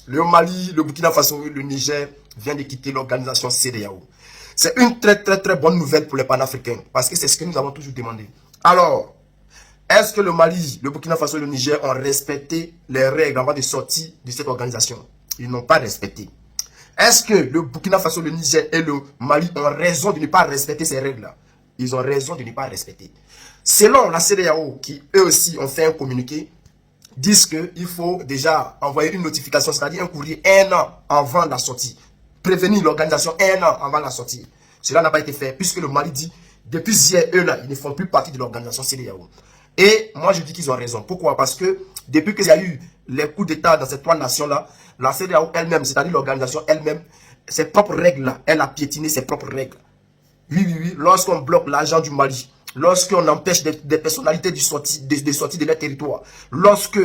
le Mali, le Burkina Faso, le Niger viennent de quitter l'organisation CEDEAO. C'est une très bonne nouvelle pour les panafricains parce que c'est ce que nous avons toujours demandé. Alors, est-ce que le Mali, le Burkina Faso et le Niger ont respecté les règles avant de sortir de cette organisation? Ils n'ont pas respecté. Est-ce que le Burkina Faso, le Niger et le Mali ont raison de ne pas respecter ces règles-là? Ils ont raison de ne pas respecter. Selon la CEDEAO, qui eux aussi ont fait un communiqué, disent qu'il faut déjà envoyer une notification, c'est-à-dire un courrier 1 an avant la sortie. Prévenir l'organisation 1 an avant la sortie. Cela n'a pas été fait, puisque le Mali dit, depuis hier, eux-là, ils ne font plus partie de l'organisation CEDEAO. Et moi, je dis qu'ils ont raison. Pourquoi? Parce que depuis qu'il y a eu les coups d'État dans ces 3 nations-là, la CEDEAO elle-même, c'est-à-dire l'organisation elle-même, ses propres règles-là, elle a piétiné ses propres règles. Oui. Lorsqu'on bloque l'argent du Mali, lorsqu'on empêche des personnalités de sortir de leur territoire, lorsque,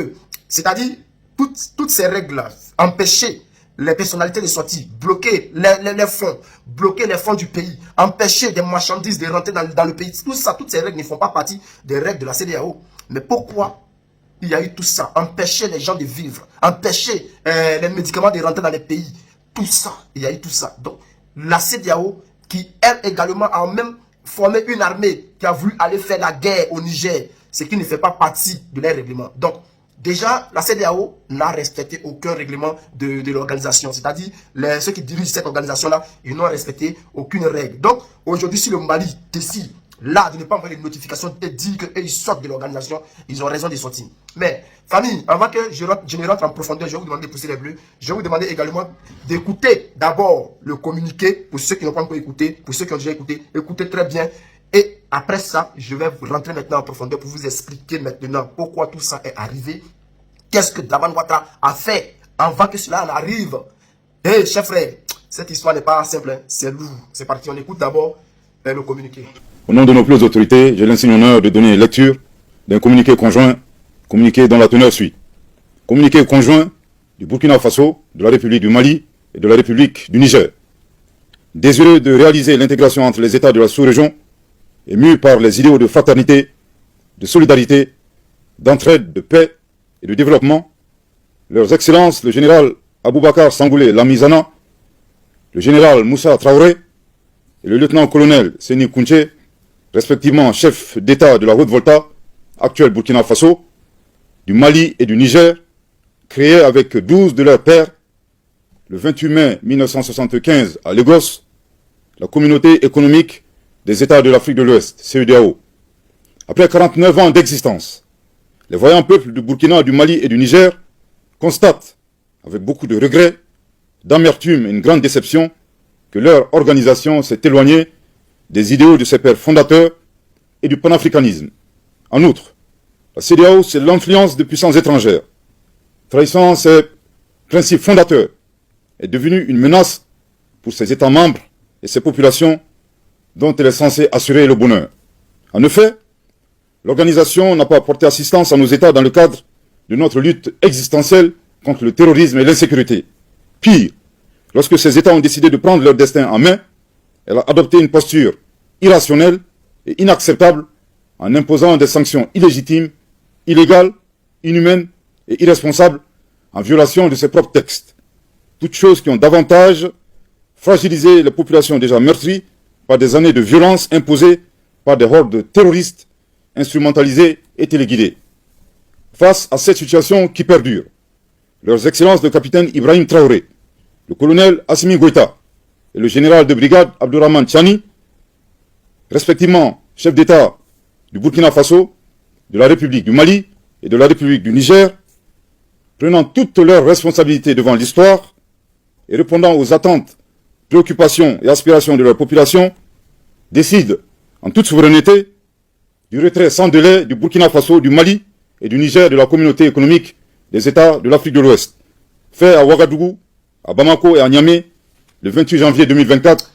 c'est-à-dire, toutes ces règles-là, empêcher les personnalités de sortir, bloquer les fonds du pays, empêcher des marchandises de rentrer dans le pays, tout ça, toutes ces règles ne font pas partie des règles de la CEDEAO. Mais pourquoi il y a eu tout ça? Empêcher les gens de vivre, empêcher les médicaments de rentrer dans les pays, tout ça, il y a eu tout ça. Donc, la CEDEAO, qui elle également a même formé une armée qui a voulu aller faire la guerre au Niger, ce qui ne fait pas partie de leur règlement. Donc, déjà, la CEDEAO n'a respecté aucun règlement de l'organisation. C'est-à-dire, ceux qui dirigent cette organisation-là, ils n'ont respecté aucune règle. Donc, aujourd'hui, si le Mali décide là de ne pas envoyer de notification et dire qu'ils sortent de l'organisation, ils ont raison de sortir. Mais, famille, avant que je ne rentre en profondeur, je vais vous demander de pousser les bleus. Je vais vous demander également d'écouter d'abord le communiqué, pour ceux qui n'ont pas encore écouté, pour ceux qui ont déjà écouté, écoutez très bien. Et après ça, je vais rentrer maintenant en profondeur pour vous expliquer maintenant pourquoi tout ça est arrivé. Qu'est-ce que Draman Ouattara a fait avant que cela en arrive? Hé, chef frère, cette histoire n'est pas simple, hein, c'est lourd. C'est parti, on écoute d'abord le communiqué. Au nom de nos plus autorités, j'ai l'insigne honneur de donner lecture d'un communiqué conjoint, communiqué dont la teneur suit. Communiqué conjoint du Burkina Faso, de la République du Mali et de la République du Niger. Désireux de réaliser l'intégration entre les États de la sous-région et mû par les idéaux de fraternité, de solidarité, d'entraide, de paix et de développement, leurs excellences, le général Aboubakar Sangoulé Lamizana, le général Moussa Traoré et le lieutenant-colonel Seni Kounché, respectivement chef d'État de la Haute-Volta, actuel Burkina Faso, du Mali et du Niger, créés avec 12 de leurs pairs, le 28 mai 1975 à Lagos, la Communauté économique des États de l'Afrique de l'Ouest, CEDEAO. Après 49 ans d'existence, les voyants peuples du Burkina, du Mali et du Niger constatent, avec beaucoup de regrets, d'amertume et une grande déception, que leur organisation s'est éloignée des idéaux de ses pères fondateurs et du panafricanisme. En outre, la CEDEAO, c'est l'influence de puissances étrangères. Trahissant ses principes fondateurs, est devenue une menace pour ses États membres et ses populations dont elle est censée assurer le bonheur. En effet, l'organisation n'a pas apporté assistance à nos États dans le cadre de notre lutte existentielle contre le terrorisme et l'insécurité. Pire, lorsque ces États ont décidé de prendre leur destin en main, elle a adopté une posture irrationnelle et inacceptable en imposant des sanctions illégitimes, illégales, inhumaines et irresponsables en violation de ses propres textes. Toutes choses qui ont davantage fragilisé les populations déjà meurtries par des années de violence imposées par des hordes terroristes instrumentalisées et téléguidées. Face à cette situation qui perdure, leurs excellences le capitaine Ibrahim Traoré, le colonel Assimi Goïta et le général de brigade Abdourahmane Tchani, respectivement chef d'État du Burkina Faso, de la République du Mali et de la République du Niger, prenant toutes leurs responsabilités devant l'histoire et répondant aux attentes, préoccupations et aspirations de leur population, décident, en toute souveraineté, du retrait sans délai du Burkina Faso, du Mali et du Niger de la communauté économique des États de l'Afrique de l'Ouest, fait à Ouagadougou, à Bamako et à Niamey, le 28 janvier 2024.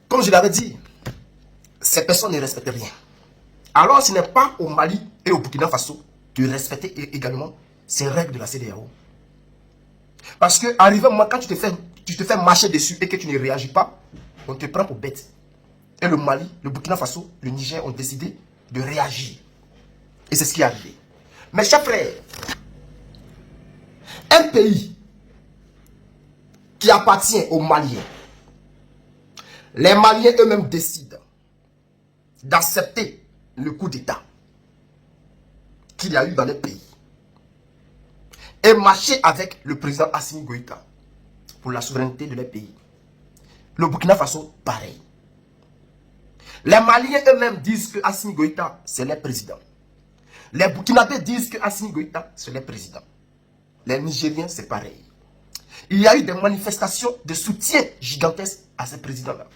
Comme je l'avais dit, ces personnes ne respectent rien. Alors ce n'est pas au Mali et au Burkina Faso de respecter également ces règles de la CEDEAO. Parce que, arrivé moi, quand tu te fais marcher dessus et que tu ne réagis pas, on te prend pour bête. Et le Mali, le Burkina Faso, le Niger ont décidé de réagir. Et c'est ce qui est arrivé. Mes chers frères, un pays qui appartient aux Maliens. Les Maliens eux-mêmes décident d'accepter le coup d'État qu'il y a eu dans les pays et marcher avec le président Assimi Goïta pour la souveraineté de les pays. Le Burkina Faso, pareil. Les Maliens eux-mêmes disent que Assimi Goïta, c'est leur président. Les Burkinabés disent que Assimi Goïta, c'est leur président. Les Nigériens, c'est pareil. Il y a eu des manifestations de soutien gigantesques à ce président-là.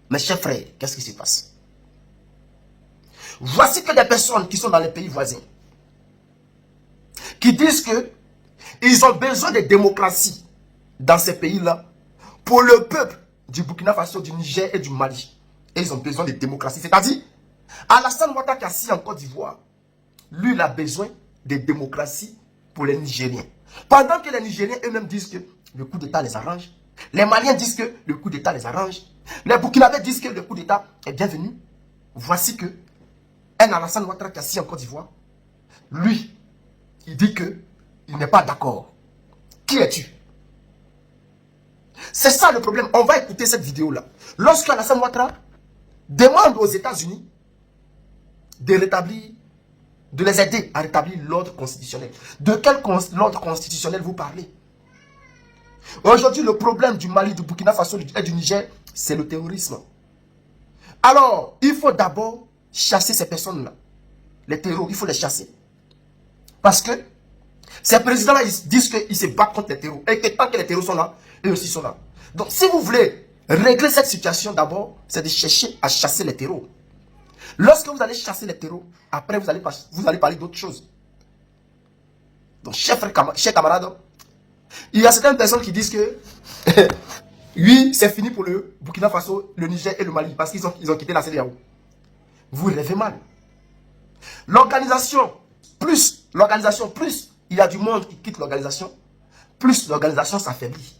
Mes chers frères, qu'est-ce qui se passe? Voici que des personnes qui sont dans les pays voisins, qui disent que ils ont besoin de démocratie dans ces pays-là pour le peuple du Burkina Faso, du Niger et du Mali. Et ils ont besoin de démocratie. C'est-à-dire, Alassane Ouattara qui est assis en Côte d'Ivoire, lui, il a besoin de démocratie pour les Nigériens. Pendant que les Nigériens eux-mêmes disent que le coup d'État les arrange, les Maliens disent que le coup d'État les arrange, les Burkinabés disent que le coup d'État est bienvenu. Voici que un Alassane Ouattara qui est assis en Côte d'Ivoire, lui, il dit que il n'est pas d'accord. Qui es-tu? C'est ça le problème. On va écouter cette vidéo-là. Lorsque Alassane Ouattara demande aux États-Unis de rétablir, de les aider à rétablir l'ordre constitutionnel. De quel ordre constitutionnel vous parlez? Aujourd'hui, le problème du Mali, du Burkina Faso et du Niger, c'est le terrorisme. Alors, il faut d'abord chasser ces personnes-là. Les terroristes, il faut les chasser. Parce que ces présidents-là, ils disent qu'ils se battent contre les terroristes. Et que tant que les terroristes sont là, eux aussi sont là. Donc, si vous voulez régler cette situation, d'abord, c'est de chercher à chasser les terroristes. Lorsque vous allez chasser les terroristes, après, vous allez parler d'autres choses. Donc, chers camarades, il y a certaines personnes qui disent que oui, c'est fini pour le Burkina Faso, le Niger et le Mali, parce qu'ils ont quitté la CEDEAO. Vous rêvez mal. L'organisation, plus il y a du monde qui quitte l'organisation, plus l'organisation s'affaiblit.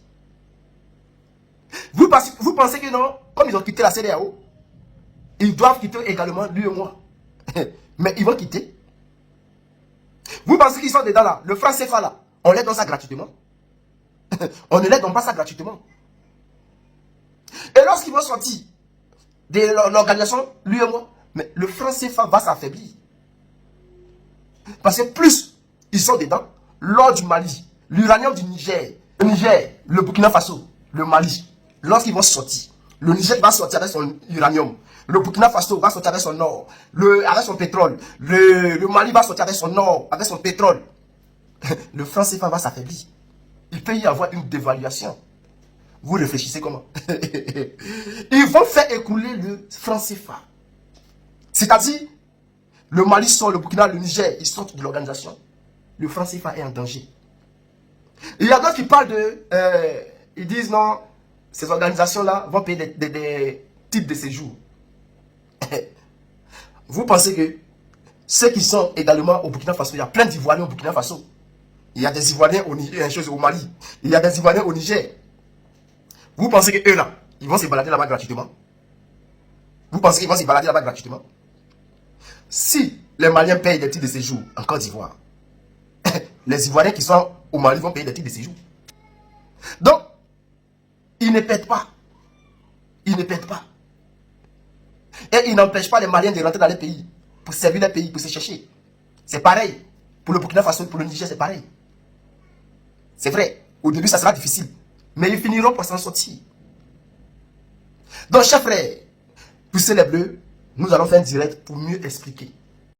Vous pensez que non, comme ils ont quitté la CEDEAO, ils doivent quitter également lui et moi. Mais ils vont quitter. Vous pensez qu'ils sont dedans là, le franc CFA là, on les donne ça gratuitement. On ne les donne pas ça gratuitement. Et lorsqu'ils vont sortir de l'organisation, lui et moi, mais le franc CFA va s'affaiblir. Parce que plus ils sont dedans, l'or du Mali, l'uranium du Niger, le Burkina Faso, le Mali, lorsqu'ils vont sortir, le Niger va sortir avec son uranium, le Burkina Faso va sortir avec son or, avec son pétrole, le Mali va sortir avec son or, avec son pétrole. Le franc CFA va s'affaiblir. Il peut y avoir une dévaluation. Vous réfléchissez comment? Ils vont faire écouler le franc CFA. C'est-à-dire, le Mali sort, le Burkina, le Niger, ils sortent de l'organisation. Le franc CFA est en danger. Il y a d'autres qui parlent de... ils disent non, ces organisations-là vont payer des titres de séjour. Vous pensez que ceux qui sont également au Burkina Faso, il y a plein d'Ivoiriens au Burkina Faso. Il y a des Ivoiriens au Mali. Il y a des Ivoiriens au Niger. Vous pensez qu'eux là, ils vont se balader là-bas gratuitement? Vous pensez qu'ils vont se balader là-bas gratuitement? Si les Maliens payent des titres de séjour en Côte d'Ivoire, les Ivoiriens qui sont au Mali vont payer des titres de séjour. Donc, ils ne pètent pas. Ils ne pètent pas. Et ils n'empêchent pas les Maliens de rentrer dans les pays pour servir les pays, pour se chercher. C'est pareil. Pour le Burkina Faso, pour le Niger, c'est pareil. C'est vrai. Au début, ça sera difficile. Mais ils finiront par s'en sortir. Donc, chers frères, poussez les bleus. Nous allons faire un direct pour mieux expliquer.